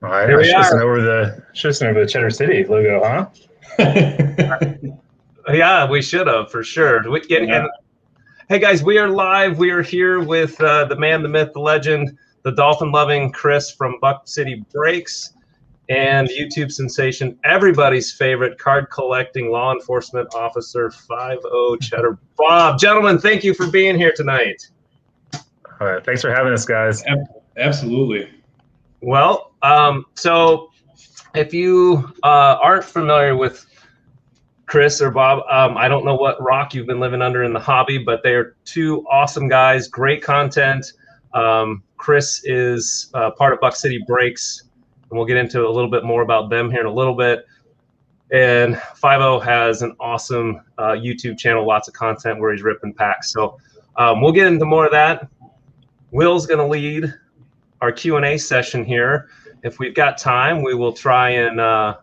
All right, Here I we should have sent are. over the Cheddar City logo, huh? Yeah, we should have for sure. And hey guys, we are live. We are here with the man, the myth, the legend, the dolphin-loving Chris from Buck City Breaks, and YouTube sensation, everybody's favorite card-collecting law enforcement officer, 5-0 Cheddar Bob. Gentlemen, thank you for being here tonight. All right, thanks for having us, guys. Absolutely. Well, so if you aren't familiar with Chris or Bob, I don't know what rock you've been living under in the hobby, but they are two awesome guys, great content. Chris is part of Buck City Breaks, and we'll get into a little bit more about them here in a little bit. And 5-0 has an awesome YouTube channel, lots of content where he's ripping packs. So we'll get into more of that. Will's going to lead our Q&A session here. If we've got time, we will try and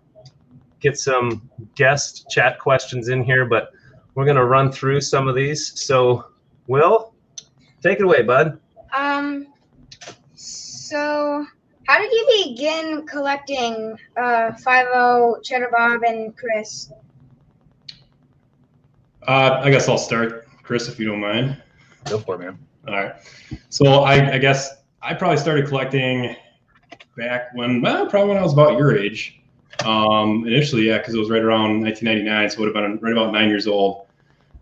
get some guest chat questions in here, but we're going to run through some of these. So, Will, take it away, bud. So how did you begin collecting 5-0, Cheddar Bob, and Chris? I guess I'll start, Chris, if you don't mind. Go for it, man. All right. So I guess I probably started collecting back probably when I was about your age. Initially, yeah, because it was right around 1999, so it would have been right about 9 years old.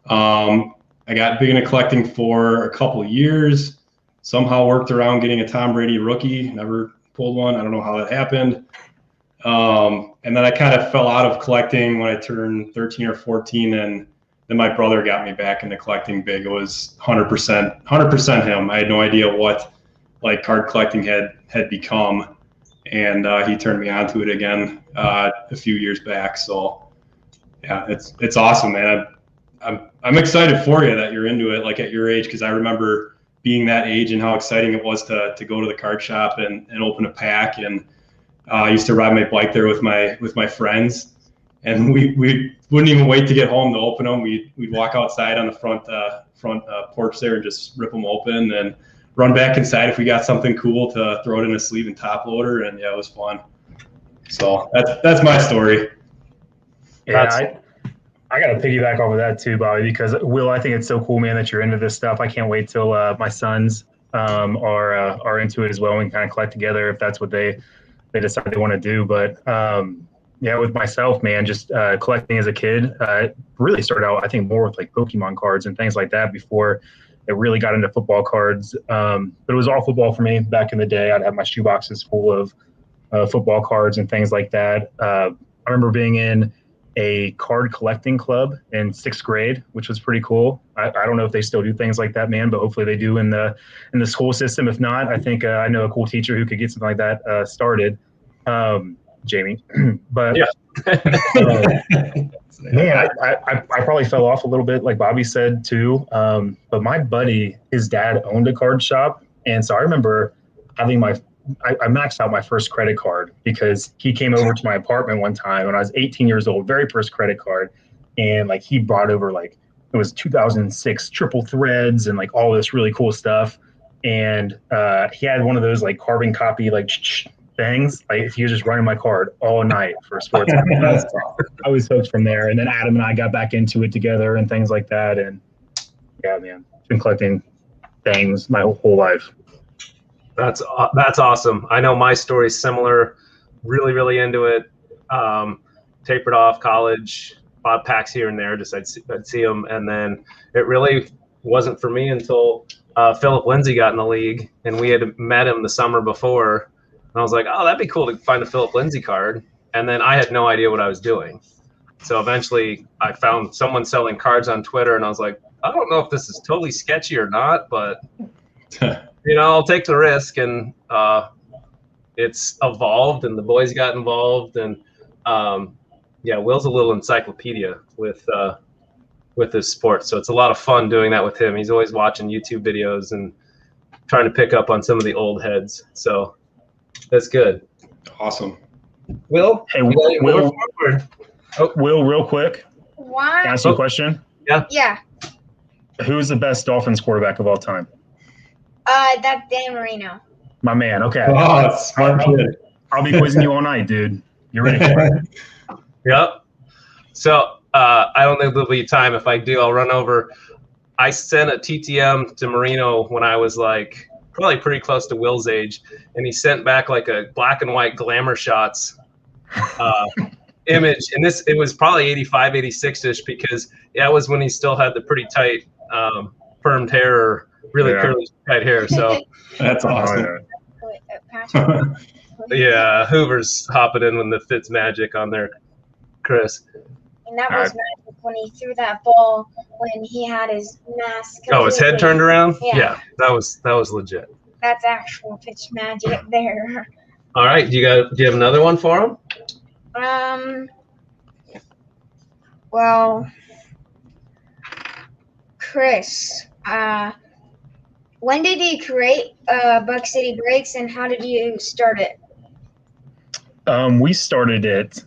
I got big into collecting for a couple of years. Somehow worked around getting a Tom Brady rookie. Never pulled one. I don't know how that happened. And then I kind of fell out of collecting when I turned 13 or 14, and then my brother got me back into collecting big. It was 100% him. I had no idea what like card collecting had become. And he turned me on to it again a few years back. So yeah, it's awesome, man. I'm excited for you that you're into it, like at your age, because I remember being that age and how exciting it was to go to the card shop and open a pack. And I used to ride my bike there with my friends, and we wouldn't even wait to get home to open them. We'd walk outside on the front porch there and just rip them open and run back inside if we got something cool to throw it in a sleeve and top loader, and yeah, it was fun. So that's my story. Yeah, I got to piggyback off of that too, Bobby, because Will, I think it's so cool, man, that you're into this stuff. I can't wait till my sons are into it as well and kind of collect together if that's what they decide they want to do. But yeah, with myself, man, just collecting as a kid, really started out, I think, more with like Pokemon cards and things like that before it really got into football cards. But it was all football for me back in the day. I'd have my shoeboxes full of football cards and things like that. I remember being in a card collecting club in 6th grade, which was pretty cool. I don't know if they still do things like that, man, but hopefully they do in the school system. If not, I think I know a cool teacher who could get something like that started, Jamie. But yeah. Man, I probably fell off a little bit, like Bobby said too. But my buddy, his dad owned a card shop, and so I remember having I maxed out my first credit card because he came over to my apartment one time when I was 18 years old, very first credit card, and like he brought over like it was 2006 triple threads and like all this really cool stuff, and he had one of those like carbon copy like things. Like if he was just running my card all night for sports. I was hooked from there, and then Adam and I got back into it together and things like that. And yeah, man, been collecting things my whole life. That's awesome. I know my story's similar. Really, really into it. Tapered off college, bought packs here and there. Just I'd see them, and then it really wasn't for me until Philip Lindsay got in the league, and we had met him the summer before. And I was like, oh, that'd be cool to find a Philip Lindsay card. And then I had no idea what I was doing. So eventually I found someone selling cards on Twitter, and I was like, I don't know if this is totally sketchy or not, but I'll take the risk. And it's evolved, and the boys got involved, and yeah, Will's a little encyclopedia with this sport. So it's a lot of fun doing that with him. He's always watching YouTube videos and trying to pick up on some of the old heads. So that's good. Awesome. Will? Hey, Will, real quick. Why? Ask you a question. Yeah. Who's the best Dolphins quarterback of all time? That's Dan Marino. My man. Okay. Oh, smart kid. I'll be quizzing you all night, dude. You're ready for it. Yep. So I don't think there'll be time. If I do, I'll run over. I sent a TTM to Marino when I was like probably pretty close to Will's age, and he sent back like a black and white glamour shots image. And it was probably 85, 86-ish, because that was when he still had the pretty tight permed hair, or really curly tight hair. So that's awesome. Yeah, Hoover's hopping in when the Fitz magic on there, Chris. And that was magic when he threw that ball when he had his mask. Oh, his head turned around? Yeah. That was legit. That's actual pitch magic there. All right, do you have another one for him? Well, Chris, when did you create Buck City Breaks, and how did you start it? We started it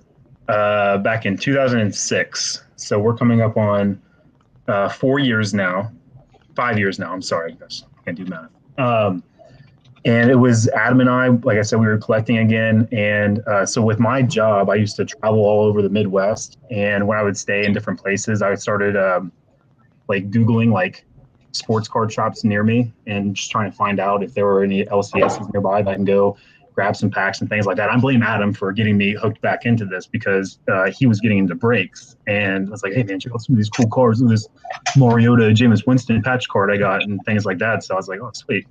back in 2006. So we're coming up on 4 years now. 5 years now. I'm sorry, guys. I can't do math. And it was Adam and I, like I said, we were collecting again. And so with my job, I used to travel all over the Midwest. And when I would stay in different places, I started like Googling like sports card shops near me and just trying to find out if there were any LCSs nearby that I can go grab some packs and things like that. I blame Adam for getting me hooked back into this, because he was getting into breaks. And I was like, hey, man, check out some of these cool cards. Look at this Mariota, Jameis Winston patch card I got and things like that. So I was like, oh, sweet.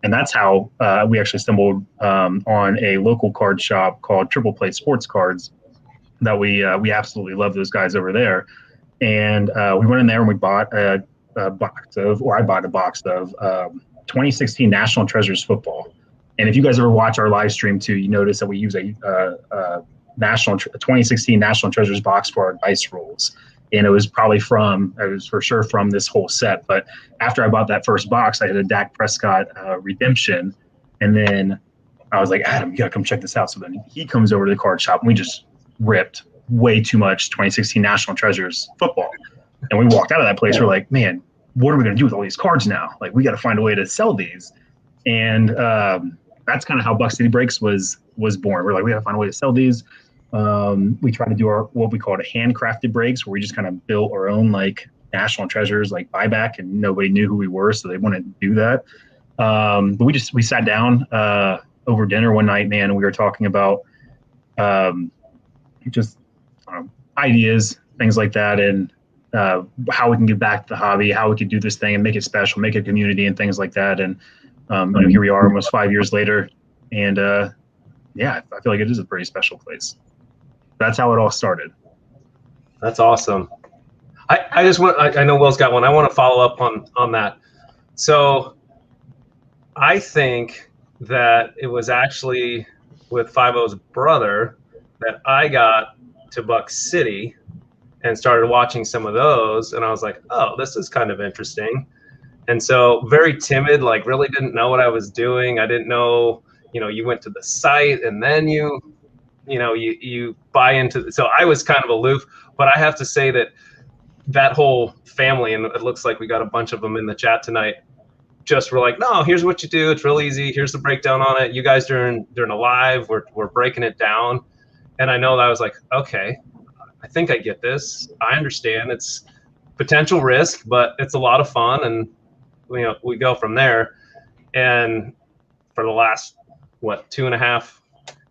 And that's how we actually stumbled on a local card shop called Triple Play Sports Cards that we absolutely love those guys over there. And we went in there and we bought I bought a box of 2016 National Treasures football. And if you guys ever watch our live stream too, you notice that we use a 2016 National Treasures box for our dice rolls. And it was for sure from this whole set. But after I bought that first box, I had a Dak Prescott redemption. And then I was like, Adam, you got to come check this out. So then he comes over to the card shop and we just ripped way too much 2016 National Treasures football. And we walked out of that place. We're like, man, what are we going to do with all these cards now? Like, we got to find a way to sell these. And that's kind of how Buck City Breaks was born. We're like, we got to find a way to sell these. We tried to do what we called handcrafted breaks, where we just kind of built our own like National Treasures like buyback, and nobody knew who we were, so they wanted to do that. But we sat down over dinner one night, man, and we were talking about just ideas, things like that, and how we can give back to the hobby, how we could do this thing and make it special, make it a community and things like that. And here we are almost 5 years later, and I feel like it is a pretty special place. That's how it all started. That's awesome. I just want, I know Will's got one. I want to follow up on that. So I think that it was actually with 5-0's brother that I got to Buck City and started watching some of those. And I was like, oh, this is kind of interesting. And so very timid, like really didn't know what I was doing. I didn't know, you went to the site and then you buy into, so I was kind of aloof. But I have to say that whole family, and it looks like we got a bunch of them in the chat tonight, just were like, no, here's what you do. It's real easy. Here's the breakdown on it. You guys during a live, we're breaking it down. And I know that I was like, okay, I think I get this. I understand it's potential risk, but it's a lot of fun. And, we go from there. And for the last, 2.5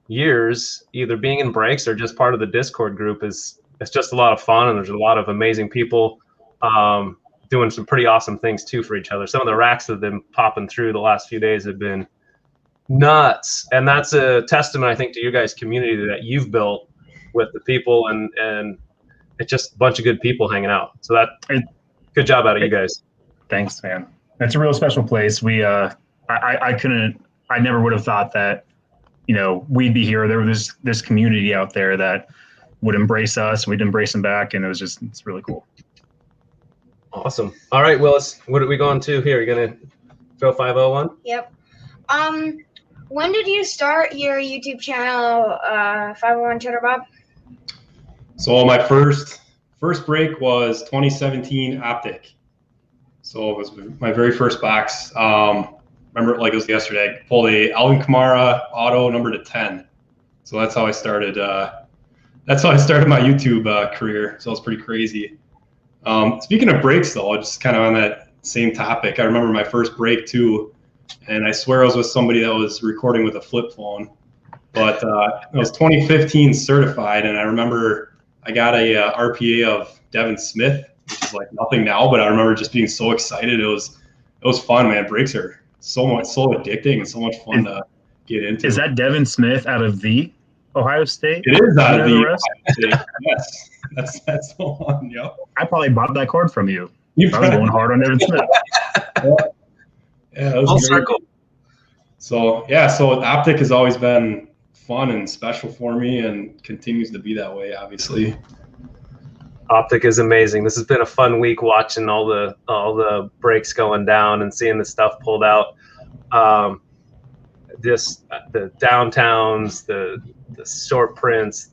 years, either being in breaks or just part of the Discord group it's just a lot of fun. And there's a lot of amazing people doing some pretty awesome things too for each other. Some of the racks that have been popping through the last few days have been nuts. And that's a testament, I think, to your guys' community that you've built with the people, and it's just a bunch of good people hanging out. So good job out of you guys. Thanks, man. It's a real special place. We, I never would have thought that, we'd be here. There was this community out there that would embrace us. We'd embrace them back. And it's really cool. Awesome. All right, Willis, what are we going to here? You're going to go 501? Yep. When did you start your YouTube channel, 501 Cheddar Bob? So my first break was 2017 Optic. So it was my very first box. Remember it like it was yesterday. I pulled a Alvin Kamara auto number to 10. So that's how I started. That's how I started my YouTube career. So it's pretty crazy. Speaking of breaks, though, just kind of on that same topic, I remember my first break too, and I swear I was with somebody that was recording with a flip phone. But it was 2015 certified, and I remember I got a RPA of Devin Smith, which is like nothing now, but I remember just being so excited. It was fun, man. Breaks are so addicting and so much fun to get into. Is that Devin Smith out of the Ohio State? It is out of the Ohio State. Yes, that's the one. Yep. I probably bought that card from you. I was going hard on Devin Smith. Yeah, that was great. So Optic has always been fun and special for me, and continues to be that way, obviously. Optic is amazing. This has been a fun week watching all the breaks going down and seeing the stuff pulled out. Just the downtowns, the short prints,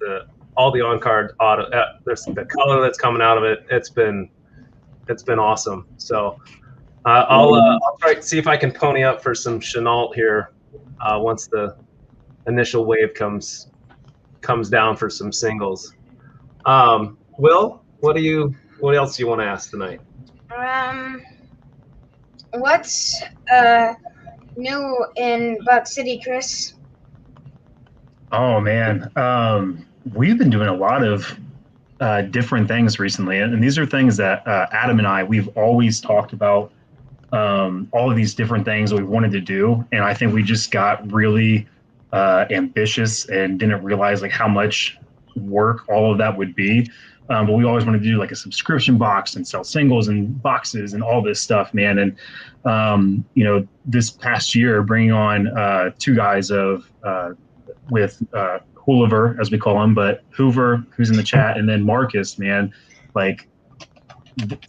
all the on-card auto. There's the color that's coming out of it. It's been awesome. So I'll try to see if I can pony up for some Chenault here once the initial wave comes down for some singles. Will, what else do you want to ask tonight? What's new in Buck City, Chris? Oh man, we've been doing a lot of different things recently, and these are things that Adam and we've always talked about. All of these different things that we wanted to do, and I think we just got really ambitious and didn't realize like how much work all of that would be. But we always wanted to do like a subscription box and sell singles and boxes and all this stuff, man. And this past year, bringing on two guys with Hoover, as we call him, but Hoover, who's in the chat, and then Marcus, man, like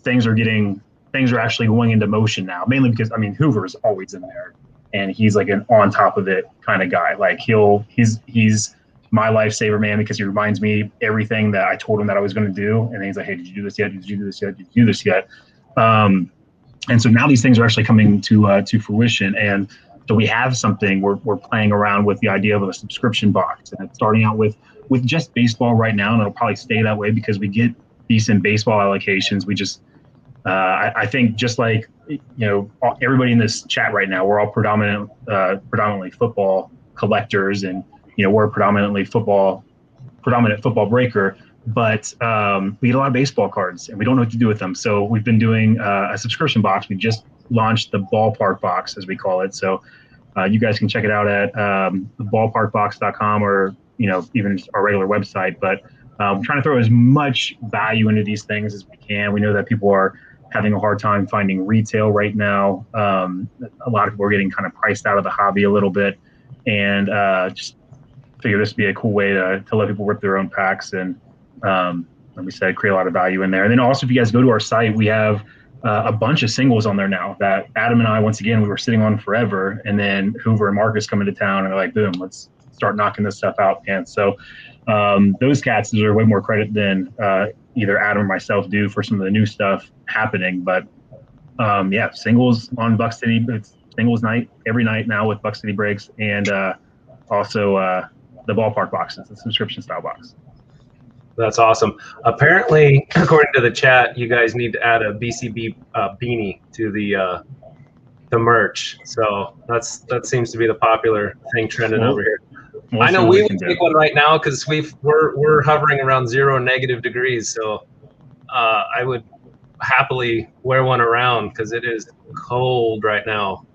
things are actually going into motion now, mainly because Hoover is always in there, and he's like an on top of it kind of guy. Like he's my lifesaver, man, because he reminds me everything that I told him that I was going to do, and then he's like, "Hey, did you do this yet? Did you do this yet? Did you do this yet?" And so now these things are actually coming to fruition, and so we have something. We're playing around with the idea of a subscription box, and it's starting out with just baseball right now, and it'll probably stay that way because we get decent baseball allocations. We just I think just like everybody in this chat right now, we're all predominantly football collectors, and we're a predominant football breaker, but we get a lot of baseball cards and we don't know what to do with them. So we've been doing a subscription box. We just launched the ballpark box, as we call it. So you guys can check it out at ballparkbox.com or even our regular website. But we're trying to throw as much value into these things as we can. We know that people are having a hard time finding retail right now. A lot of people are getting kind of priced out of the hobby a little bit, and just figure this would be a cool way to let people rip their own packs and, like we said, create a lot of value in there. And then also, if you guys go to our site, we have a bunch of singles on there now that Adam and I, once again, we were sitting on forever. And then Hoover and Marcus come into town and they're like, boom, let's start knocking this stuff out. And so those cats deserve way more credit than either Adam or myself do for some of the new stuff happening. But singles on Buck City. It's singles night every night now with Buck City Breaks, and also the ballpark box. It's a subscription style box. That's awesome. Apparently, according to the chat, you guys need to add a BCB beanie to the merch. So that seems to be the popular thing trending over here. I know we would take one right now because we're hovering around 0 negative degrees. So I would happily wear one around because it is cold right now.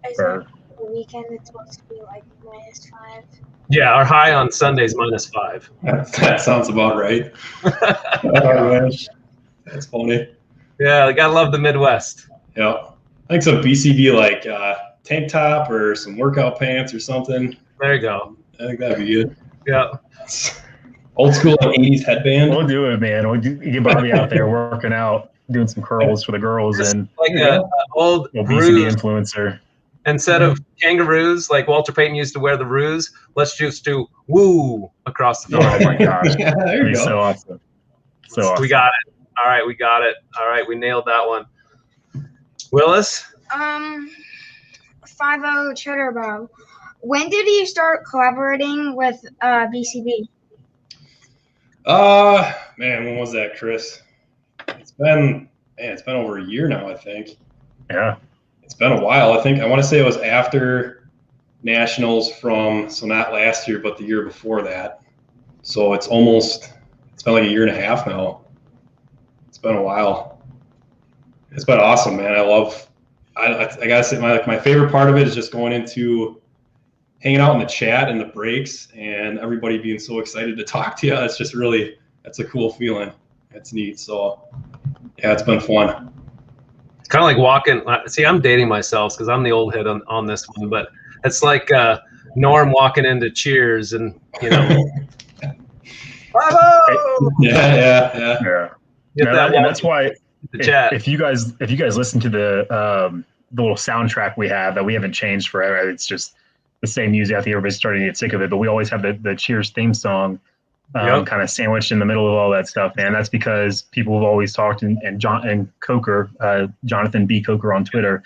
Is it the weekend? It's supposed to be like -5. Yeah, our high on Sunday is -5. That sounds about right. Oh, gosh. That's funny. Yeah, you gotta love the Midwest. Yeah, I think some BCB like tank top or some workout pants or something. There you go. I think that'd be good. Yeah. Old school 80s headband. We'll do it, man. We'll get Bobby out there working out, doing some curls for the girls, just and like an old BCB influencer. Instead of kangaroos, like Walter Payton used to wear the ruse, let's just do woo across the front. Oh my gosh. Yeah, there you go. So awesome. So awesome. We got it. All right, we got it. All right, we nailed that one. Willis? 5-0 Cheddar Bob. when did you start collaborating with BCB? Man, when was that, Chris? It's been over a year now, I think. Yeah. It's been a while. I want to say it was after Nationals so not last year, but the year before that. So it's been like a year and a half now. It's been a while. It's been awesome, man. I gotta say, my favorite part of it is just going into hanging out in the chat and the breaks and everybody being so excited to talk to you. That's a cool feeling. It's neat. So yeah, it's been fun. It's kind of like walking. See, I'm dating myself because I'm the old head on this one, but it's like Norm walking into Cheers and, bravo! Yeah. And that's why the chat. If you guys listen to the little soundtrack we have that we haven't changed forever, it's just the same music. I think everybody's starting to get sick of it, but we always have the Cheers theme song kind of sandwiched in the middle of all that stuff, man. That's because people have always talked, and Coker, Jonathan B. Coker on Twitter,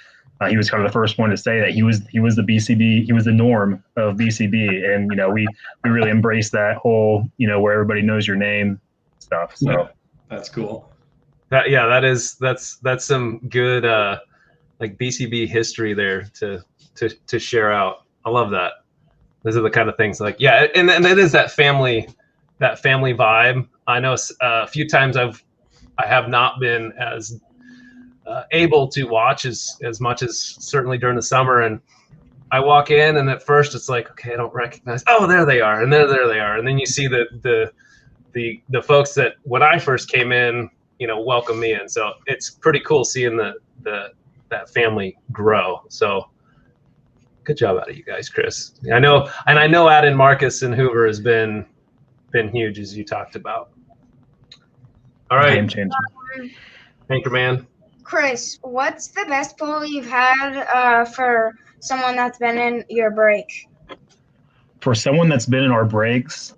he was kind of the first one to say that he was the BCB, he was the norm of BCB, and we really embrace that whole where everybody knows your name stuff. So yeah, that's cool. That's some good like BCB history there to share out. I love that. Those are the kind of things and it is that family vibe. I know a few times I have not been as able to watch as much as certainly during the summer, and I walk in and at first it's like, okay, I don't recognize. Oh, there they are, and there they are, and then you see the folks that when I first came in, welcome me in. So it's pretty cool seeing that family grow. So good job out of you guys, Chris. I know adding Marcus and Hoover has been huge, as you talked about. All right, game changer. Anchorman. Chris, what's the best pull you've had for someone that's been in your break? For someone that's been in our breaks,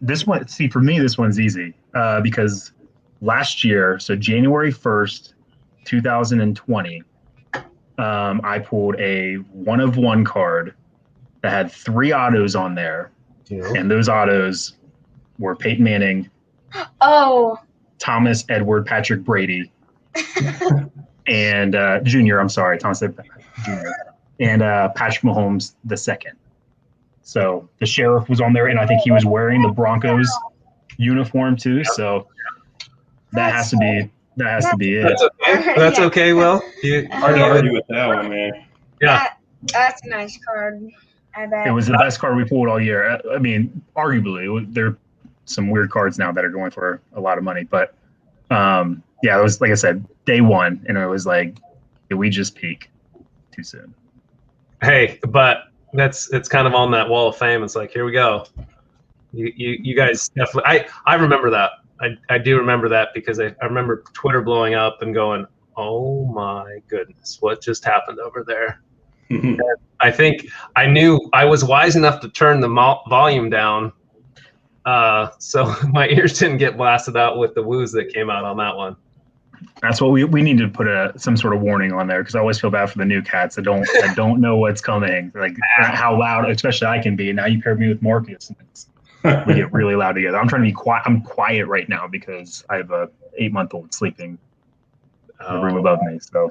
this one. See, for me, this one's easy because last year, so January 1st, 2020, I pulled a 1-of-1 card that had 3 autos on there. And those autos were Peyton Manning, Thomas Edward Patrick Brady, and Jr. I'm sorry, Thomas Edward Jr. and Patrick Mahomes II. So the sheriff was on there, and I think he was wearing the Broncos uniform too. So that has to be it. That's okay. That's okay. Will hard to argue with that one, man. Yeah, that's a nice card. I bet it was the best card we pulled all year. I mean, arguably, there are some weird cards now that are going for a lot of money, but it was, like I said, day one, and it was like, did we just peak too soon? Hey, but it's kind of on that wall of fame. It's like, here we go. You guys definitely. I remember that. I do remember that because I remember Twitter blowing up and going, oh my goodness, what just happened over there? I think I knew I was wise enough to turn the volume down, so my ears didn't get blasted out with the woos that came out on that one. That's what we need to put some sort of warning on there, because I always feel bad for the new cats that don't know what's coming, like how loud, especially I can be. And now you paired me with Marcus, and we get really loud together. I'm trying to be quiet. I'm quiet right now because I have a 8-month-old sleeping in the room above me. So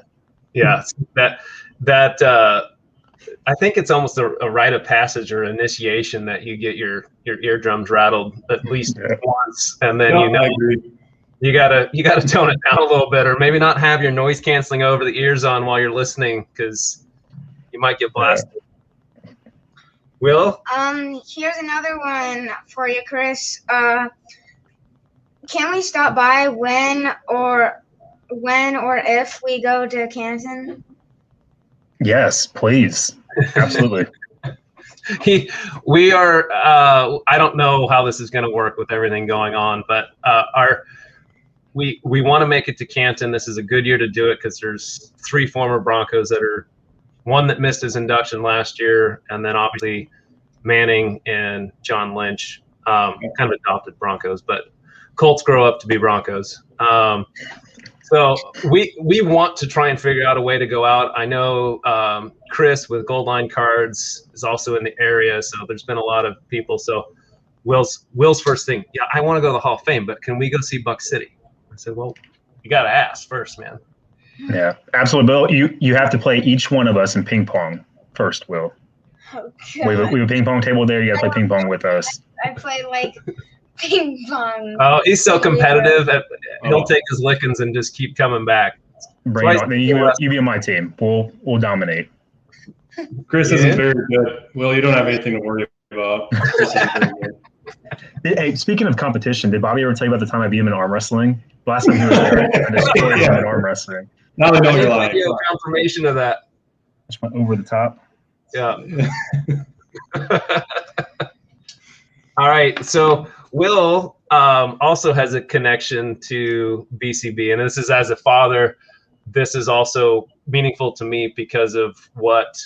yeah, that I think it's almost a rite of passage or initiation that you get your eardrums rattled at least once, and then I agree. you gotta tone it down a little bit, or maybe not have your noise canceling over the ears on while you're listening, because you might get blasted. Will? Here's another one for you, Chris. Can we stop by when or if we go to Canton? Yes, please. Absolutely. We are. I don't know how this is going to work with everything going on, but we want to make it to Canton. This is a good year to do it because there's 3 former Broncos that are, one that missed his induction last year, and then obviously Manning and John Lynch, kind of adopted Broncos, but Colts grow up to be Broncos. So we want to try and figure out a way to go out. I know Chris with Gold Line Cards is also in the area, so there's been a lot of people. So Will's first thing, yeah, I want to go to the Hall of Fame, but can we go see Buck City? I said, well, you got to ask first, man. Yeah, absolutely. Bill, you have to play each one of us in ping pong first, Will. Okay. We have a ping pong table there. You got to play ping pong with us. I play like ping pong. Oh, he's so competitive. He'll take his lickings and just keep coming back. Bring it on. Then you be on my team. We'll dominate. Chris isn't very good. Will, you don't have anything to worry about. Chris isn't very good. Hey, speaking of competition, did Bobby ever tell you about the time I beat him in arm wrestling? Last time he was there, I destroyed him in arm wrestling. Now they know you're lying. Video confirmation of that. Just went over the top. Yeah. All right. So Will also has a connection to BCB, and this is as a father. This is also meaningful to me because of what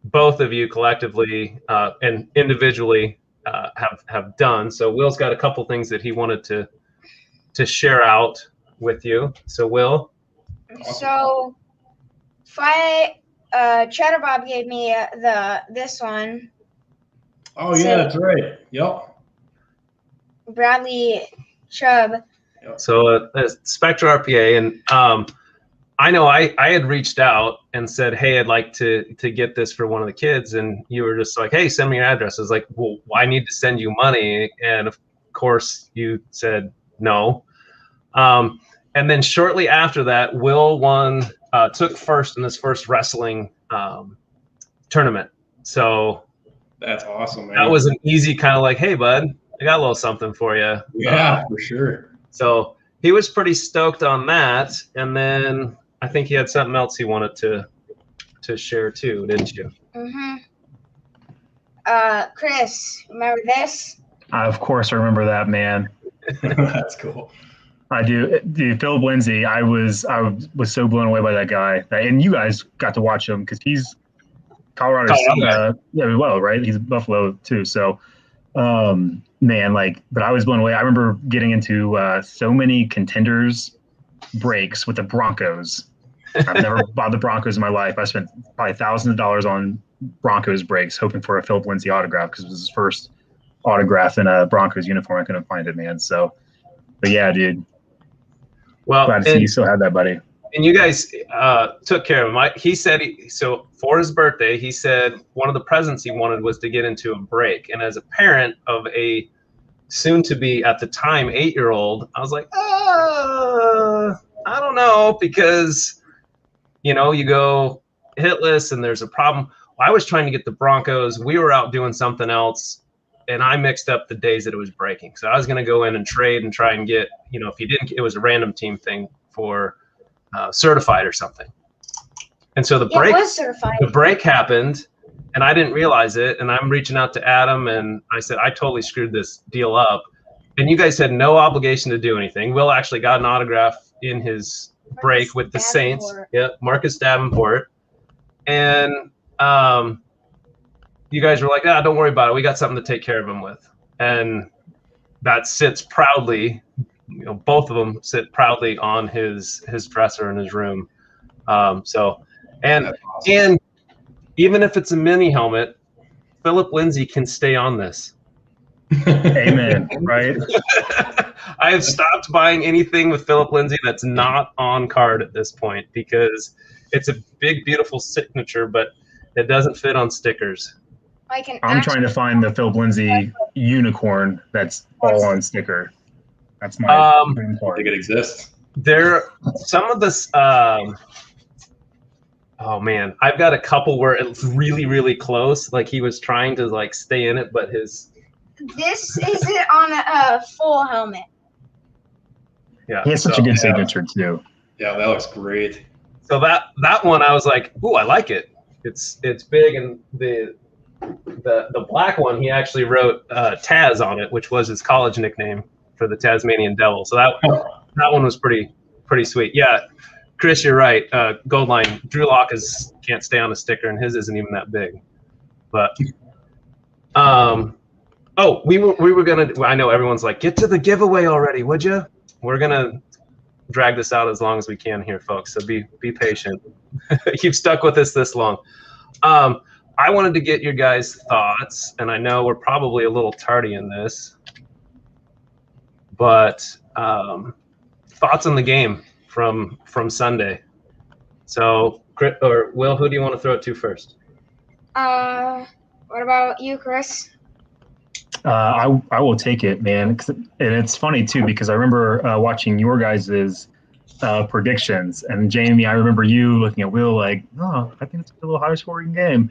both of you collectively and individually have done. So Will's got a couple things that he wanted to share out with you. So Will. So, Cheddar Bob gave me this one. Oh yeah, that's right. Yep. Bradley Chubb. So Spectra RPA, and I know I had reached out and said, hey, I'd like to get this for one of the kids, and you were just like, hey, send me your address. I was like, well, I need to send you money, and of course you said no. And then shortly after that, Will took first in his first wrestling tournament. So that's awesome, man. That was an easy kind of like, hey, bud, I got a little something for you. Yeah, for sure. So he was pretty stoked on that. And then I think he had something else he wanted to share too, didn't you? Mm-hmm. Chris, remember this? Of course, I remember that, man. That's cool. I do. Dude, Philip Lindsay, I was so blown away by that guy. And you guys got to watch him because he's Colorado's well, right? He's Buffalo too. So, man, but I was blown away. I remember getting into so many contenders breaks with the Broncos. I've never bought the Broncos in my life. I spent probably thousands of dollars on Broncos breaks, hoping for a Philip Lindsay autograph because it was his first autograph in a Broncos uniform. I couldn't find it, man. So, but yeah, dude. Well, glad to see you still have that, buddy. And you guys took care of him. He said so for his birthday, he said one of the presents he wanted was to get into a break. And as a parent of a soon-to-be, at the time, 8-year-old, I was like, I don't know, because, you go hitless and there's a problem. Well, I was trying to get the Broncos. We were out doing something else, and I mixed up the days that it was breaking. So I was going to go in and trade and try and get, if you didn't, it was a random team thing for certified or something. And so the break happened, and I didn't realize it. And I'm reaching out to Adam, and I said, I totally screwed this deal up. And you guys had no obligation to do anything. Will actually got an autograph in his break with the Saints. Yeah, Marcus Davenport. And you guys were like, don't worry about it. We got something to take care of him with. And that sits proudly, both of them sit proudly on his dresser in his room. And even if it's a mini helmet, Philip Lindsay can stay on this. Amen. Right. I have stopped buying anything with Philip Lindsay that's not on card at this point because it's a big, beautiful signature, but it doesn't fit on stickers. I'm trying to find the Philip Lindsay unicorn that's all on sticker. That's my dream card. I think it exists. Some of this. Oh man, I've got a couple where it's really, really close. Like he was trying to stay in it, but his. This isn't on a full helmet. Yeah, he has such a good signature too. Yeah, that looks great. So that one, I was like, ooh, I like it. It's big, and the black one, he actually wrote Taz on it, which was his college nickname for the Tasmanian Devil. So that one was pretty sweet. Yeah, Chris, you're right. Gold Line, Drew Lock can't stay on a sticker, and his isn't even that big. But Oh, we were gonna. I know everyone's like, get to the giveaway already, would you? We're gonna drag this out as long as we can here, folks. So be patient. You've stuck with us this long. I wanted to get your guys' thoughts, and I know we're probably a little tardy in this, but thoughts on the game from Sunday. So, or Will, who do you want to throw it to first? What about you, Chris? I will take it, man. And it's funny too because I remember watching your guys' predictions, and Jamie, I remember you looking at Will like, oh, I think it's a little higher scoring game.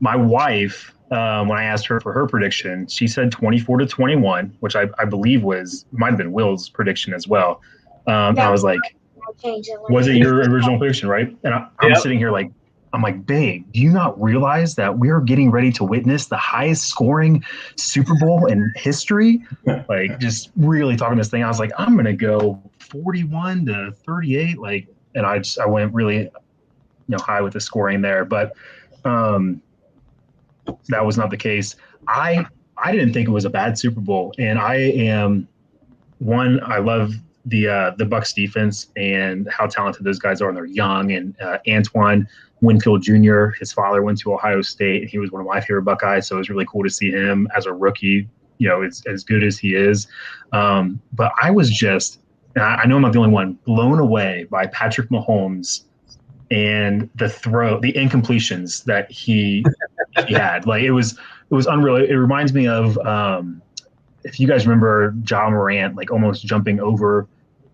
My wife, when I asked her for her prediction, she said 24-21, which I believe might have been Will's prediction as well. I was like, was it your original prediction, right? And I'm sitting here like, I'm like, babe, do you not realize that we're getting ready to witness the highest scoring Super Bowl in history? Like, just really talking this thing. I was like, I'm going to go 41-38. Like, and I went really, high with the scoring there. But that was not the case. I didn't think it was a bad Super Bowl. And I love the Bucs defense and how talented those guys are, and they're young. And Antoine Winfield Jr., his father went to Ohio State, and he was one of my favorite Buckeyes, so it was really cool to see him as a rookie, as good as he is. But I was just, and I know I'm not the only one, blown away by Patrick Mahomes and the incompletions that he had. Like, it was unreal. It reminds me of if you guys remember Ja Morant, like almost jumping over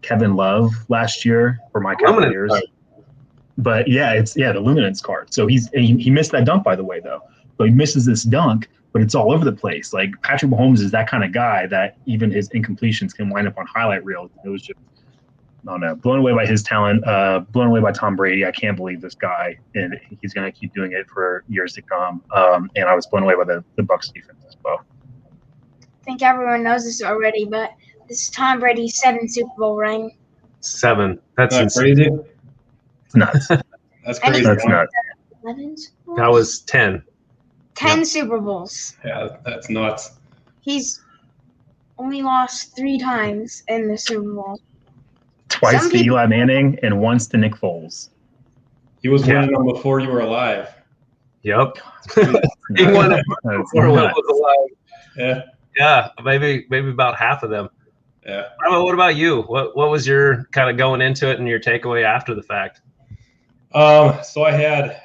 Kevin Love last year for my Cavaliers. But the luminance card. So he missed that dunk, by the way, though. But he misses this dunk, but it's all over the place. Like, Patrick Mahomes is that kind of guy that even his incompletions can wind up on highlight reels. It was just, I don't know, blown away by his talent, blown away by Tom Brady. I can't believe this guy, and he's going to keep doing it for years to come. And I was blown away by the Bucs defense as well. I think everyone knows this already, but this is Tom Brady's 7th Super Bowl ring. 7. That's crazy. It's nuts. That's crazy. That's nuts. 11 Super Bowls? That was 10. 10 Super Bowls. Yeah, that's nuts. He's only lost 3 times in the Super Bowl. Twice to Eli Manning and once to Nick Foles. He was winning them before you were alive. Yep. He won it before Will was alive. Yeah, maybe about half of them. Yeah. What about you? What was your kind of going into it and your takeaway after the fact? So I had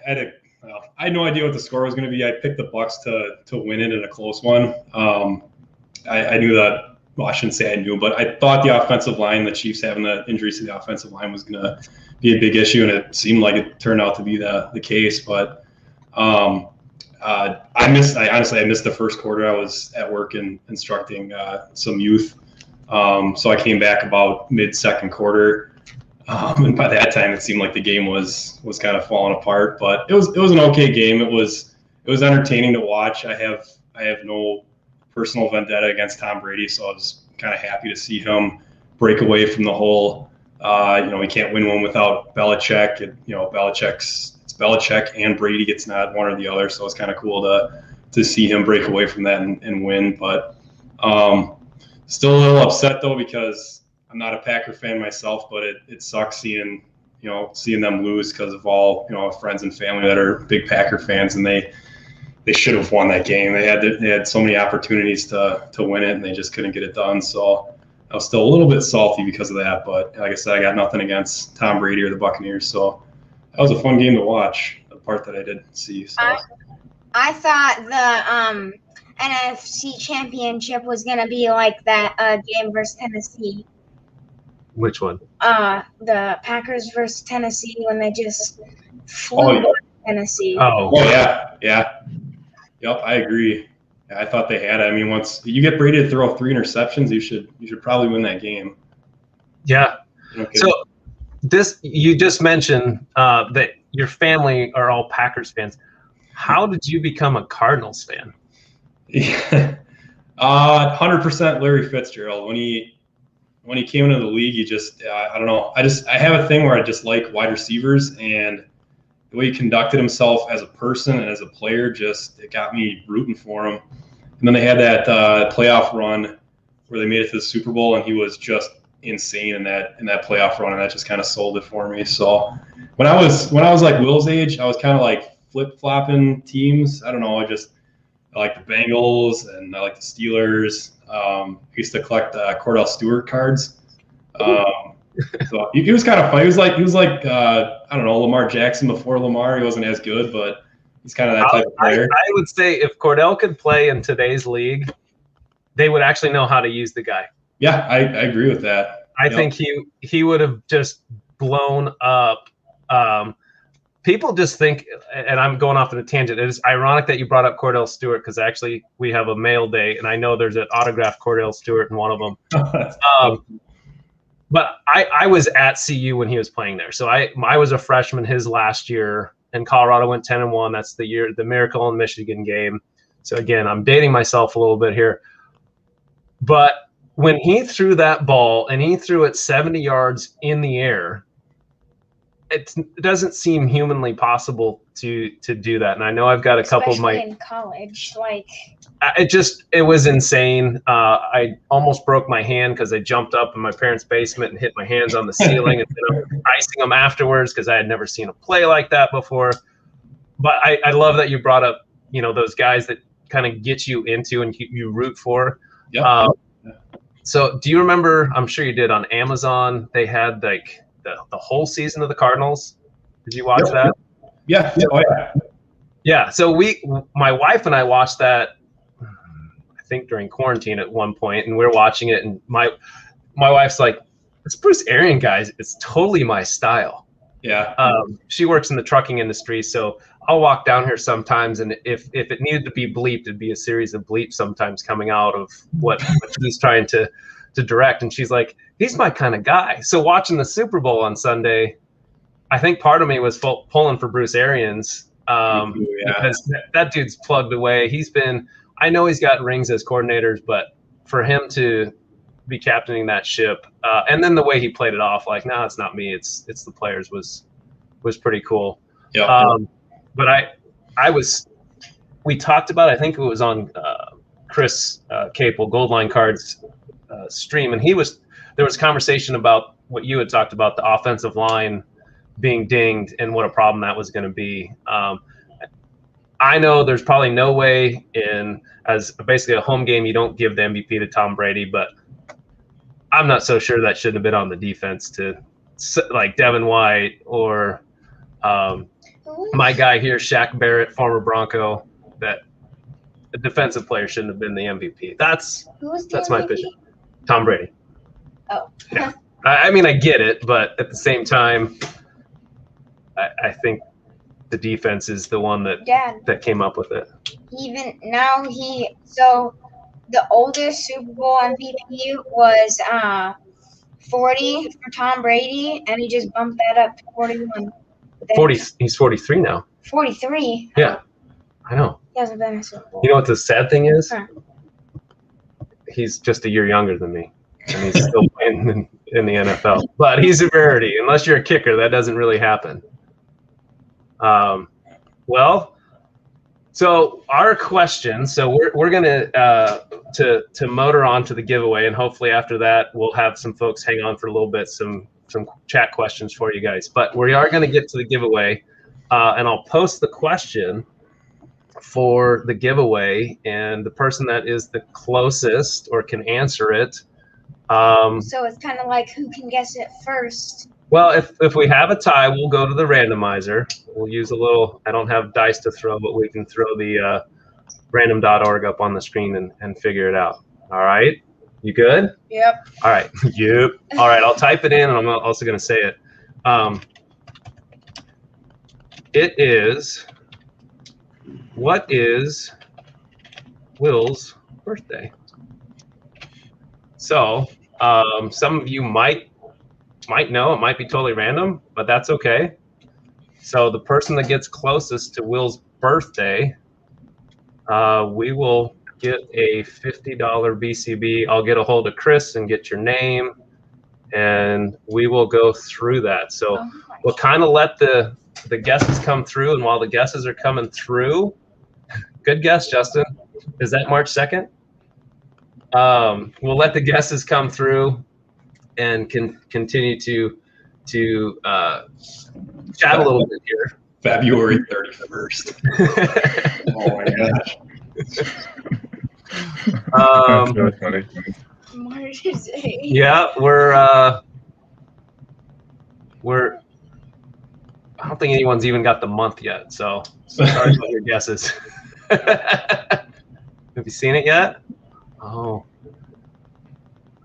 no idea what the score was going to be. I picked the Bucs to win it in a close one. I knew that. Well, I shouldn't say I knew, but I thought the offensive line, the Chiefs having the injuries to the offensive line, was going to be a big issue, and it seemed like it turned out to be the case. But I missed the first quarter. I was at work and instructing some youth. So I came back about mid-second quarter. And by that time, it seemed like the game was kind of falling apart. But it was an okay game. It was entertaining to watch. I have no personal vendetta against Tom Brady, so I was kind of happy to see him break away from the whole, he can't win one without Belichick. It's Belichick and Brady. It's not one or the other. So it's kind of cool to see him break away from that and win. But still a little upset though, because I'm not a Packer fan myself, but it sucks seeing them lose because of all, friends and family that are big Packer fans, and they should have won that game. They had so many opportunities to win it, and they just couldn't get it done. So I was still a little bit salty because of that. But like I said, I got nothing against Tom Brady or the Buccaneers. So that was a fun game to watch, the part that I did see. So. I thought the NFC Championship was going to be like that game versus Tennessee. Which one? The Packers versus Tennessee, when they just flew by Tennessee. Oh yeah. Yep, I agree. I thought they had it. I mean, once you get Brady to throw 3 interceptions, you should probably win that game. Yeah. Okay. So you just mentioned that your family are all Packers fans. How did you become a Cardinals fan? 100% Larry Fitzgerald. When he came into the league, he just I don't know. I have a thing where I just like wide receivers, and the way he conducted himself as a person and as a player, it got me rooting for him. And then they had that playoff run where they made it to the Super Bowl, and he was just insane in that playoff run, and that just kind of sold it for me. So when I was like Will's age, I was kind of like flip-flopping teams. I don't know, I like the Bengals and I like the Steelers. I used to collect Cordell Stewart cards. So he was kind of fun. He was like I don't know, Lamar Jackson before Lamar. He wasn't as good, but he's kind of that type of player. I would say if Cordell could play in today's league, they would actually know how to use the guy. Yeah, I agree with that. I think he would have just blown up. People just think, and I'm going off on a tangent, it is ironic that you brought up Cordell Stewart because actually we have a mail day, and I know there's an autographed Cordell Stewart in one of them. But I was at CU when he was playing there. So I was a freshman his last year, and Colorado went 10-1. That's the year, the Miracle in Michigan game. So again, I'm dating myself a little bit here. But when he threw that ball and he threw it 70 yards in the air, it doesn't seem humanly possible to do that. And I know I've got a couple of my in college, like it was insane. I almost broke my hand because I jumped up in my parents' basement and hit my hands on the ceiling and ended up icing them afterwards because I had never seen a play like that before. But I love that you brought up, those guys that kind of get you into and you root for. Yeah. So do you remember, I'm sure you did, on Amazon, they had like the whole season of the Cardinals? Did you watch that? Yeah. Oh, yeah. Yeah. So my wife and I watched that, I think during quarantine at one point, and we're watching it, and my wife's like, this Bruce Arian guy, it's totally my style. Yeah. She works in the trucking industry, so I'll walk down here sometimes, and if it needed to be bleeped, it'd be a series of bleeps sometimes coming out of what she's trying to direct. And she's like, he's my kind of guy. So watching the Super Bowl on Sunday, I think part of me was pulling for Bruce Arians because that dude's plugged away. I know he's got rings as coordinators, but for him to be captaining that ship, and then the way he played it off, like, no, it's not me, it's the players, was pretty cool. Yeah. But we talked about, I think it was on Chris Capel, Gold Line Cards stream, and there was conversation about what you had talked about, the offensive line being dinged and what a problem that was going to be. I know there's probably no way as basically a home game, you don't give the MVP to Tom Brady, but I'm not so sure that shouldn't have been on the defense to like Devin White or my guy here, Shaq Barrett, former Bronco, that a defensive player shouldn't have been the MVP. That's my vision. Tom Brady. Oh. Yeah. I mean, I get it, but at the same time, I think the defense is the one that came up with it. Even now, so the oldest Super Bowl MVP was 40 for Tom Brady, and he just bumped that up to 41. 40. He's 43 now. 43. Yeah, I know. He hasn't been in a Super Bowl. You know what the sad thing is? Huh. He's just a year younger than me, and he's still playing in the NFL. But he's a rarity. Unless you're a kicker, that doesn't really happen. Well, so our question. So we're gonna to motor on to the giveaway, and hopefully after that we'll have some folks hang on for a little bit, some chat questions for you guys. But we are going to get to the giveaway, and I'll post the question for the giveaway, and the person that is the closest or can answer it. So it's kind of like who can guess it first. Well, if we have a tie, we'll go to the randomizer. We'll use a little, I don't have dice to throw, but we can throw the random.org up on the screen and figure it out. All right? You good? Yep. All right. Yep. All right. I'll type it in, and I'm also going to say it. It is, what is Will's birthday? So some of you might know. It might be totally random, but that's okay. So the person that gets closest to Will's birthday, we will get a $50 BCB. I'll get a hold of Chris and get your name, and we will go through that. So we'll kind of let the guesses come through, and while the guesses are coming through, good guess, Justin. Is that March 2nd? We'll let the guesses come through and can continue to chat a little bit here. February 31st. Oh my gosh. That's really funny. March is 8. Yeah, we're I don't think anyone's even got the month yet, so sorry about your guesses. Have you seen it yet? Oh,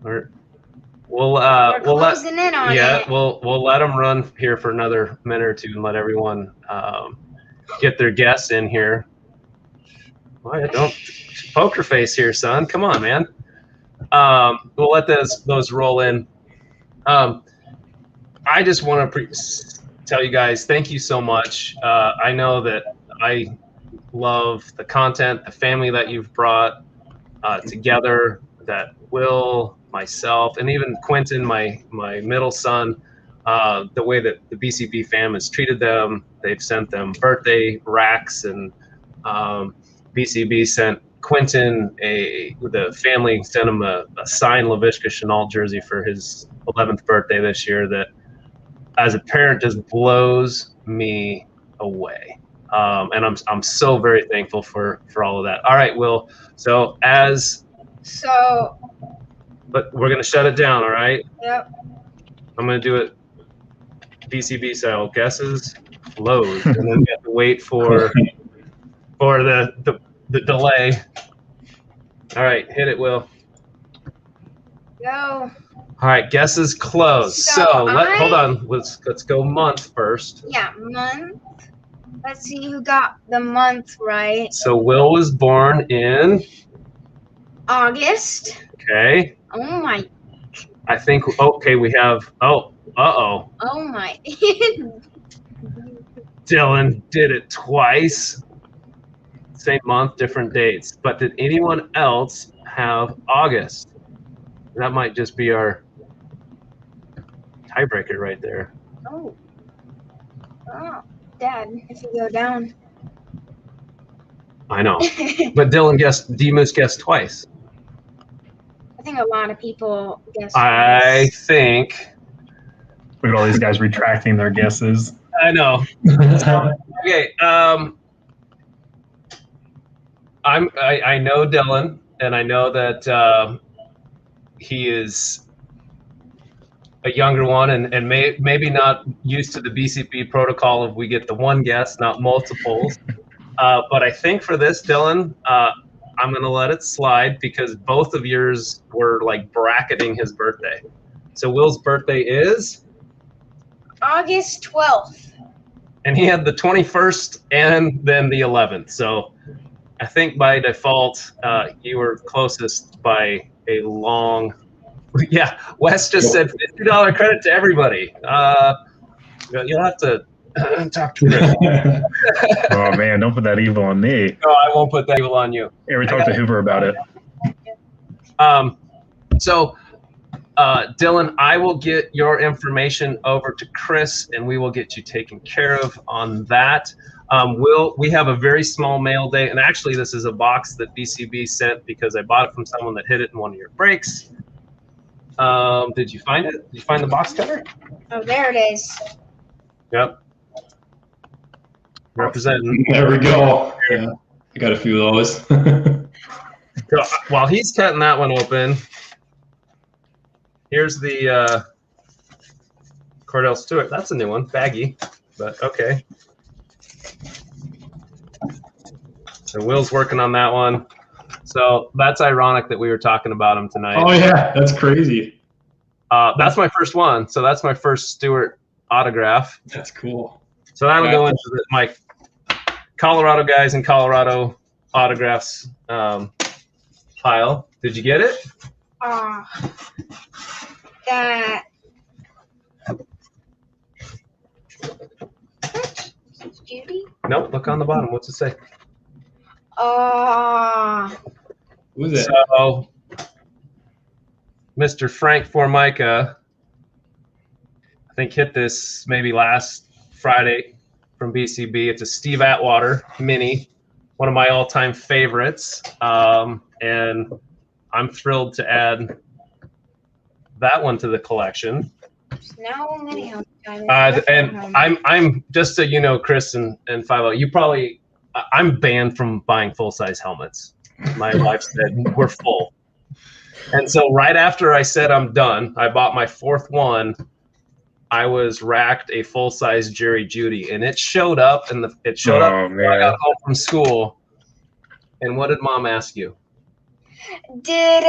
we'll closing in on it. we'll let them run here for another minute or two and let everyone get their guests in here. Why don't poker face here, son? Come on, man. We'll let those roll in. I just want to tell you guys thank you so much. I know that I love the content, the family that you've brought together, that Will, myself, and even Quentin, my middle son, the way that the BCB fam has treated them. They've sent them birthday racks, and BCB sent Quentin the family sent him a signed Laviska Chenault jersey for his 11th birthday this year that, as a parent, just blows me away. And I'm so very thankful for all of that. All right, Will. But we're gonna shut it down. All right. Yep. I'm gonna do it BCB style. Guesses, loads, and then we have to wait for the delay. All right, hit it, Will. Go. All right, guesses closed. So hold on. Let's go month first. Yeah, month. Let's see who got the month right. So Will was born in August. Okay. Oh my. I think okay. We have oh my. Dylan did it twice. Same month, different dates. But did anyone else have August? That might just be our tiebreaker right there. Oh, Dad, if you go down. I know. But Dylan D-Moose guessed twice. I think a lot of people guessed I think. Look at all these guys retracting their guesses. I know. Okay. I know Dylan, and I know that he is a younger one, and maybe not used to the BCP protocol of we get the one guess, not multiples. But I think for this, Dylan, I'm going to let it slide because both of yours were like bracketing his birthday. So Will's birthday is? August 12th. And he had the 21st and then the 11th. So I think by default, you were closest by a long. Yeah, Wes just said $50 credit to everybody. You'll have to talk to Chris. Oh man, don't put that evil on me. No, I won't put that evil on you. Yeah, we talked to Hoover about it. So, Dylan, I will get your information over to Chris, and we will get you taken care of on that. We have a very small mail day, and actually this is a box that BCB sent because I bought it from someone that hid it in one of your breaks. Did you find it? Did you find the box cutter? Oh, there it is. Yep. Representing. There we go. Yeah, I got a few of those. So, while he's cutting that one open, here's the Cordell Stewart. That's a new one, baggy, but okay. So Will's working on that one. So that's ironic that we were talking about him tonight. Oh yeah, that's crazy. That's my first one. So that's my first Stewart autograph. That's cool. So that'll go into my Colorado guys and Colorado autographs pile. Did you get it? That. Judy? Nope. Look on the bottom. What's it say? Who's it? So, Mr. Frank Formica, I think hit this maybe last Friday from BCB. It's a Steve Atwater mini. one of my all-time favorites, and I'm thrilled to add that one to the collection. Now many helmet time. And I'm just so you know, Chris and 50, I'm banned from buying full-size helmets. My wife said we're full, and so right after I said I'm done, I bought my 4th one. I was racked a full-size Jerry Judy, and it showed up, and it showed up when I got home from school. And what did Mom ask you? Did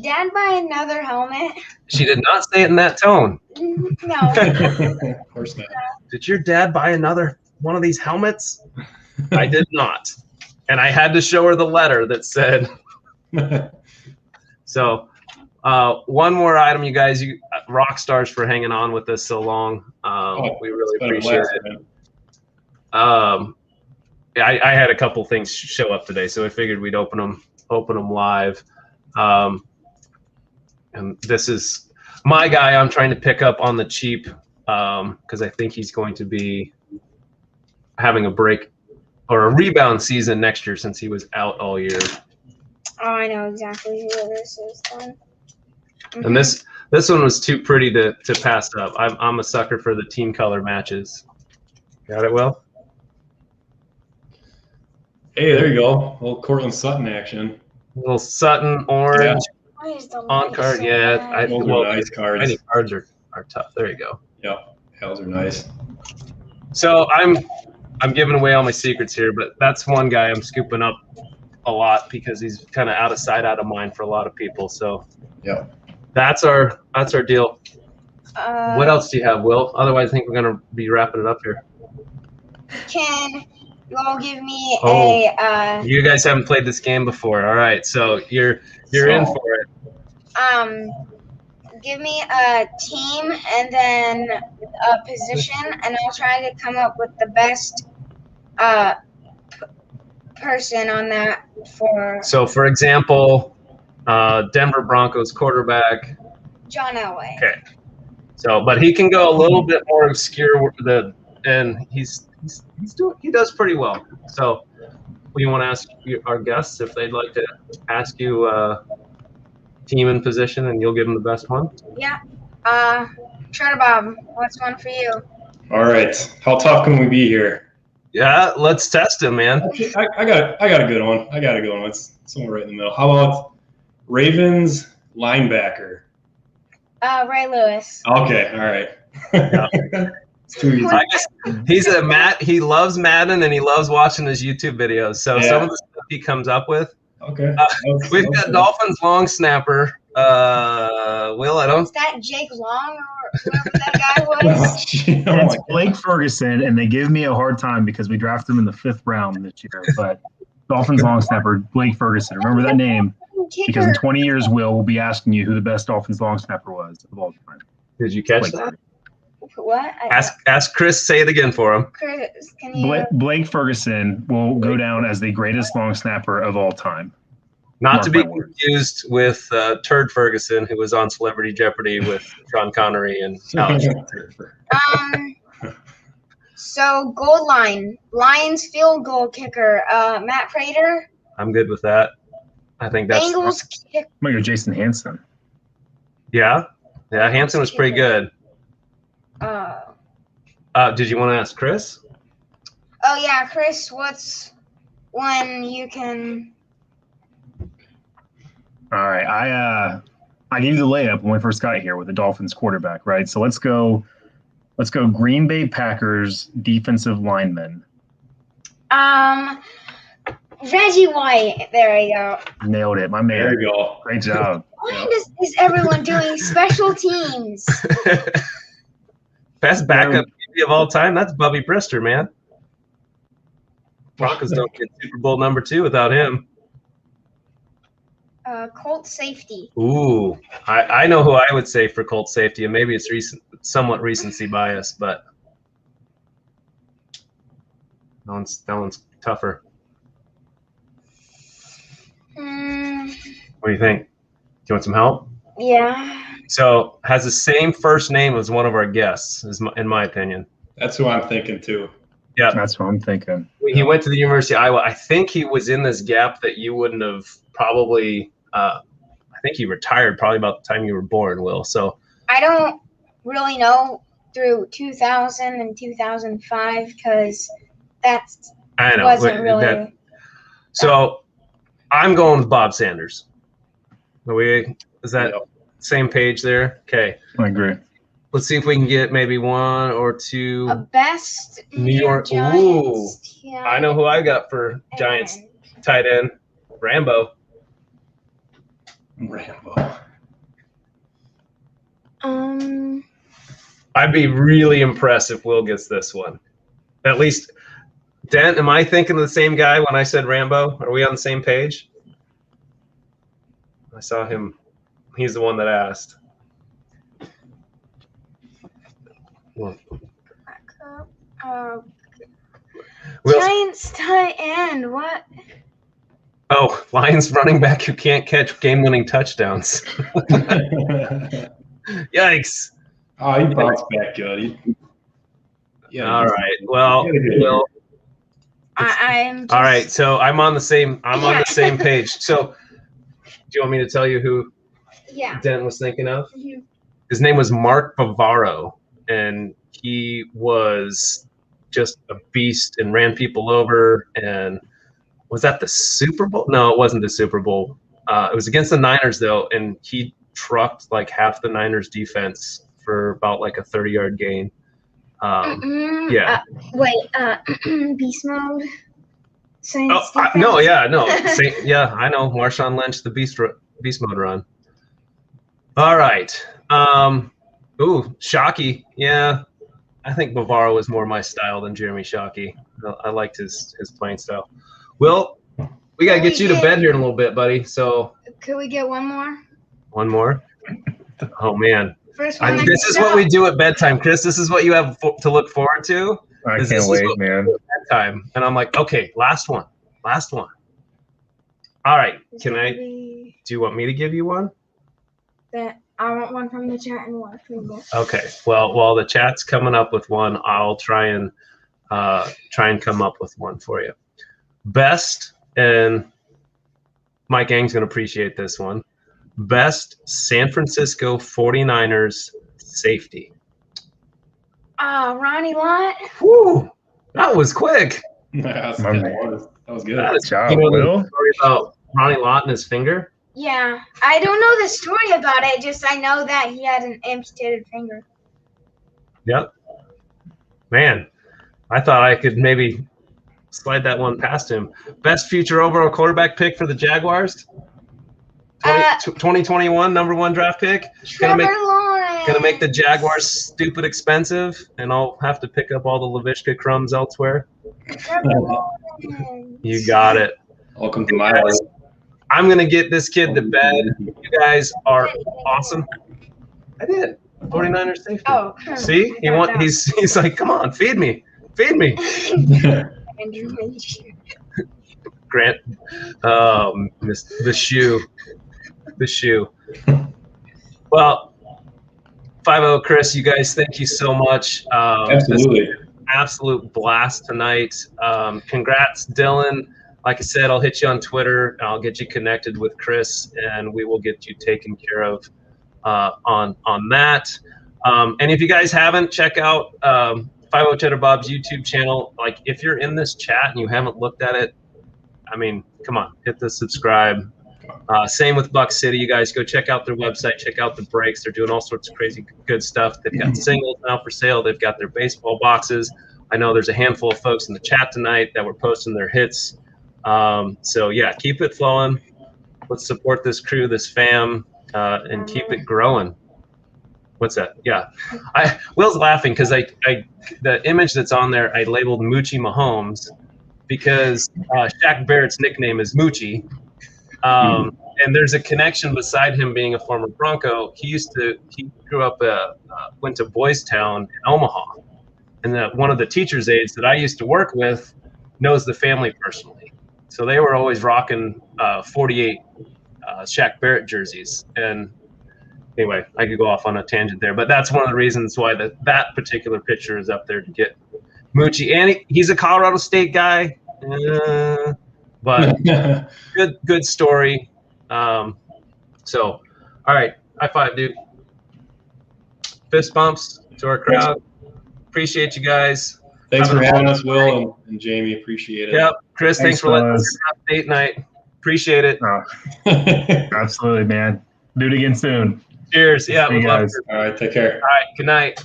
Dad buy another helmet? She did not say it in that tone. No. Of course not. Did your dad buy another one of these helmets? I did not. And I had to show her the letter that said. So one more item, you guys, rock stars for hanging on with us so long. We really appreciate it. I had a couple things show up today, so I figured we'd open them live. And this is my guy I'm trying to pick up on the cheap because I think he's going to be having a break or a rebound season next year since he was out all year. Oh, I know exactly who this is then. And this one was too pretty to pass up. I'm a sucker for the team color matches. Got it, Will? Hey, there you go. A little Cortland Sutton action. A little Sutton orange on card. Yeah, Those are nice cards. Any cards are tough. There you go. Yep, those are nice. So I'm giving away all my secrets here, but that's one guy I'm scooping up a lot because he's kind of out of sight, out of mind for a lot of people. So yeah, that's our deal. What else do you have, Will? Otherwise, I think we're gonna be wrapping it up here. Can you all give me a? You guys haven't played this game before. All right, so you're in for it. Give me a team and then a position, and I'll try to come up with the best person on that for. So, for example, Denver Broncos quarterback John Elway. Okay. So, but he can go a little bit more obscure and he does pretty well. So, we want to ask our guests if they'd like to ask you team and position, and you'll give them the best one. Yeah. Cheddar Bob, what's one for you? All right. How tough can we be here? Yeah, let's test him, man. I got a good one. It's somewhere right in the middle. How about Ravens linebacker? Ray Lewis. Okay, all right. It's too easy. I guess he loves Madden and he loves watching his YouTube videos. So some of the stuff he comes up with. Okay. We've got Dolphins long snapper. Will, I don't. Is that Jake Long or whoever that guy was? It's Blake Ferguson, and they give me a hard time because we drafted him in the 5th round this year. But Dolphins long snapper Blake Ferguson. Remember that name because in 20 years, we'll be asking you who the best Dolphins long snapper was of all time. Did you catch that? What? Ask Chris. Say it again for him. Chris, can you? Blake Ferguson will go down as the greatest long snapper of all time. Not to be confused with Turd Ferguson, who was on Celebrity Jeopardy with Sean Connery and Alex. So goal line, Lions field goal kicker, Matt Prater. I'm good with that. I think that's. Bengals kick. I'm gonna go Jason Hansen. Yeah, Hansen was pretty good. Did you want to ask Chris? Oh yeah, Chris. What's one you can? All right, I gave you the layup when we first got here with the Dolphins quarterback, right? So let's go Green Bay Packers defensive lineman. Reggie White. There you go. Nailed it, my man. There you go. Great job. Why is everyone doing special teams? Best backup of all time. That's Bubby Brister, man. Broncos don't get Super Bowl #2 without him. Colt safety. Ooh, I know who I would say for Colt safety, and maybe it's somewhat recency bias, but that one's tougher. What do you think? Do you want some help? Yeah. So has the same first name as one of our guests, in my opinion. That's who I'm thinking too. Yeah, that's what I'm thinking. He went to the University of Iowa. I think he was in this gap that you wouldn't have probably. I think he retired probably about the time you were born, Will. So I don't really know through 2000 and 2005 because that's I know wasn't really. So I'm going with Bob Sanders. Is that same page there? Okay. I agree. Let's see if we can get maybe one or two. A best New York. Giants. Ooh, I know who I got for Giants tight end. Rambo. I'd be really impressed if Will gets this one. At least, Dent, am I thinking of the same guy when I said Rambo? Are we on the same page? I saw him. He's the one that asked. Giants tight end. What? Oh, Lions running back who can't catch game-winning touchdowns. Yikes. Oh, he bounced back good. All right. Well, Will. I'm. All right. So I'm on the same. I'm on the same page. So, do you want me to tell you who? Yeah. Dent was thinking of? Mm-hmm. His name was Mark Bavaro, and he was just a beast and ran people over. And was that the Super Bowl? No, it wasn't the Super Bowl. It was against the Niners though, and he trucked like half the Niners defense for about like a 30-yard gain. Yeah. Beast mode. No. Yeah. I know Marshawn Lynch, the beast mode run. All right. Shockey. Yeah, I think Bavaro was more my style than Jeremy Shockey. I liked his playing style. Will, we gotta get you to bed here in a little bit, buddy. So. Could we get one more? One more? Oh man. First one. This is what we do at bedtime, Chris. This is what you have to look forward to. I can't wait, man. Bedtime, and I'm like, okay, last one. All right. Do you want me to give you one? I want one from the chat and one from the. Okay. Well, while the chat's coming up with one, I'll try and come up with one for you. Best, and my gang's gonna appreciate this one. Best San Francisco 49ers safety. Ronnie Lott. Whew, that was quick. That was good. Good job, Will. Story about Ronnie Lott and his finger. Yeah, I don't know the story about it. Just I know that he had an amputated finger. Yep. Man, I thought I could maybe slide that one past him. Best future overall quarterback pick for the Jaguars. 2021 #1 draft pick. Gonna make the Jaguars stupid expensive, and I'll have to pick up all the LaVishka crumbs elsewhere. You got it. Welcome to my life. I'm gonna get this kid to bed. You guys are awesome. I did. 49ers safety. Oh. See, he's like, come on, feed me. Grant, the shoe. Well, 5-0, Chris, you guys, thank you so much. Absolutely. Absolute blast tonight. Congrats, Dylan. Like I said, I'll hit you on Twitter. I'll get you connected with Chris, and we will get you taken care of on that. And if you guys haven't, check out 5-0 Cheddar Bob's YouTube channel. Like, if you're in this chat and you haven't looked at it, I mean, come on, hit the subscribe. Same with Buck City. You guys go check out their website, check out the breaks. They're doing all sorts of crazy good stuff. They've got singles now for sale. They've got their baseball boxes. I know there's a handful of folks in the chat tonight that were posting their hits. So yeah, keep it flowing. Let's support this crew, this fam, and keep it growing. What's that? Yeah, Will's laughing because the image that's on there I labeled Moochie Mahomes because Shaq Barrett's nickname is Moochie. And there's a connection beside him being a former Bronco. He grew up, went to Boys Town in Omaha. And one of the teacher's aides that I used to work with knows the family personally. So they were always rocking 48 Shaq Barrett jerseys. And anyway, I could go off on a tangent there. But that's one of the reasons why that particular picture is up there, to get Moochie, and he's a Colorado State guy, but good story. So, all right, high five, dude. Fist bumps to our crowd. Appreciate you guys. Thanks for having us, Will and Jamie. Appreciate it. Yep, Chris, thanks for letting us have date night. Appreciate it. Oh, absolutely, man. Do it again soon. Cheers. Yeah, you guys. All right, take care. All right, good night.